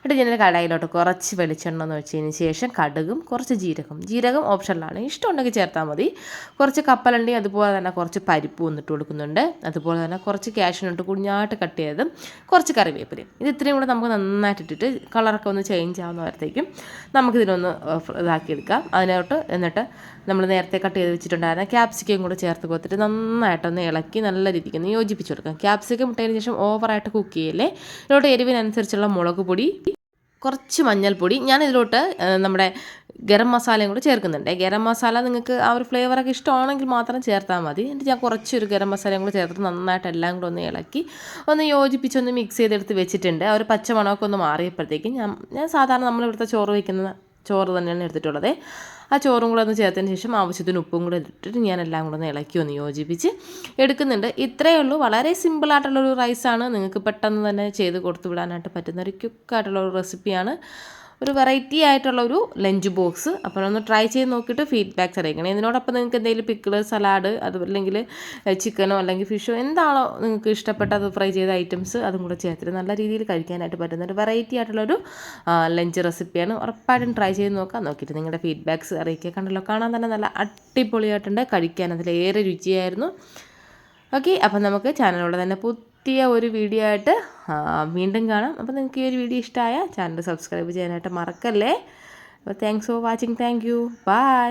എന്നിട്ട് ഞാനൊരു കടായിലോട്ട് കുറച്ച് വെളിച്ചെണ്ണ എന്ന് വെച്ചതിന് ശേഷം കടുകും കുറച്ച് ജീരകം ഓപ്ഷനിലാണ്, ഇഷ്ടമുണ്ടെങ്കിൽ ചേർത്താൽ മതി. കുറച്ച് കപ്പലണ്ടി, അതുപോലെ തന്നെ കുറച്ച് പരിപ്പ് വന്നിട്ട് കൊടുക്കുന്നുണ്ട്. അതുപോലെ തന്നെ കുറച്ച് കാഷ്യൂനട്ട് കുഞ്ഞായിട്ട് കട്ട് ചെയ്തതും കുറച്ച് കറിവേപ്പിലയും. ഇത് ഇത്രയും കൂടെ നമുക്ക് നന്നായിട്ട് ഇട്ടിട്ട് കളറൊക്കെ ഒന്ന് ചേഞ്ച് ആവുന്നവരത്തേക്കും നമുക്കിതിനൊന്ന് ഇതാക്കിയെടുക്കാം. എന്നിട്ട് നമ്മൾ നേരത്തെ കട്ട് ചെയ്ത് വെച്ചിട്ടുണ്ടായിരുന്ന ക്യാപ്സിക്കം കൂടെ ചേർത്ത് കൊടുത്തിട്ട് നന്നായിട്ടൊന്ന് ഇളക്കി നല്ല രീതിക്ക് ഒന്ന് യോജിപ്പിച്ച് കൊടുക്കാം. ക്യാപ്സിക്കം ഇട്ടതിന് ശേഷം ഓവറായിട്ട് കുക്ക് ചെയ്യല്ലേ. ഇതിലോട്ട് എരിവിനനുസരിച്ചുള്ള മുളക് പൊടി, കുറച്ച് മഞ്ഞൾപ്പൊടി, ഞാനിതിലോട്ട് നമ്മുടെ ഗരം മസാലയും കൂടെ ചേർക്കുന്നുണ്ട്. ഗരം മസാല നിങ്ങൾക്ക് ആ ഒരു ഫ്ലേവറൊക്കെ ഇഷ്ടമാണെങ്കിൽ മാത്രം ചേർത്താൽ മതി. എന്നിട്ട് ഞാൻ കുറച്ചൊരു ഗരം മസാലയും കൂടെ ചേർത്തിട്ട് നന്നായിട്ട് എല്ലാം കൂടെ ഒന്ന് ഇളക്കി ഒന്ന് യോജിപ്പിച്ചൊന്ന് മിക്സ് ചെയ്തെടുത്ത് വെച്ചിട്ടുണ്ട്. ആ ഒരു പച്ചമണമൊക്കെ ഒന്ന് മാറിയപ്പോഴത്തേക്കും ഞാൻ സാധാരണ നമ്മളിവിടുത്തെ ചോറ് വയ്ക്കുന്ന ചോറ് തന്നെയാണ് എടുത്തിട്ടുള്ളത്. ആ ചോറും കൂടെ ഒന്ന് ചേർത്തതിന് ശേഷം ആവശ്യത്തിന് ഉപ്പും കൂടെ ഇട്ടിട്ട് ഞാൻ എല്ലാം കൂടെ ഒന്ന് ഇളക്കി ഒന്ന് യോജിപ്പിച്ച് എടുക്കുന്നുണ്ട്. ഇത്രയേ ഉള്ളൂ. വളരെ സിമ്പിളായിട്ടുള്ളൊരു റൈസാണ്. നിങ്ങൾക്ക് പെട്ടെന്ന് തന്നെ ചെയ്ത് കൊടുത്തു വിടാനായിട്ട് പറ്റുന്ന ഒരു ക്വിക്കായിട്ടുള്ളൊരു റെസിപ്പിയാണ്. ഒരു വെറൈറ്റി ആയിട്ടുള്ളൊരു ലഞ്ച് ബോക്സ്. അപ്പോൾ ഒന്ന് ട്രൈ ചെയ്ത് നോക്കിയിട്ട് ഫീഡ്ബാക്ക്സ് അറിയിക്കണം. ഇതിനോടൊപ്പം നിങ്ങൾക്ക് എന്തെങ്കിലും പിക്കിള്, സലാഡ്, അതല്ലെങ്കിൽ ചിക്കനോ അല്ലെങ്കിൽ ഫിഷോ എന്താണോ നിങ്ങൾക്ക് ഇഷ്ടപ്പെട്ടത് ഫ്രൈ ചെയ്ത ഐറ്റംസ് അതും കൂടെ ചേർത്തിട്ട് നല്ല രീതിയിൽ കഴിക്കാനായിട്ട് പറ്റുന്ന ഒരു വെറൈറ്റി ആയിട്ടുള്ളൊരു ലഞ്ച് റെസിപ്പിയാണ്. ഉറപ്പായിട്ടും ട്രൈ ചെയ്ത് നോക്കിയിട്ട് നിങ്ങളുടെ ഫീഡ്ബാക്ക്സ് അറിയിക്കുക. കണ്ടല്ലോ, കാണാൻ തന്നെ നല്ല അടിപൊളിയായിട്ടുണ്ട്. കഴിക്കാൻ അതിലേറെ രുചിയായിരുന്നു. ഓക്കെ, അപ്പം നമുക്ക് ചാനലിലൂടെ തന്നെ പുതിയ ഒരു വീഡിയോ ആയിട്ട് വീണ്ടും കാണാം. അപ്പോൾ നിങ്ങൾക്ക് ഈ ഒരു വീഡിയോ ഇഷ്ടമായ ചാനൽ സബ്സ്ക്രൈബ് ചെയ്യാനായിട്ട് മറക്കല്ലേ. അപ്പോൾ thanks for watching. Thank you. By.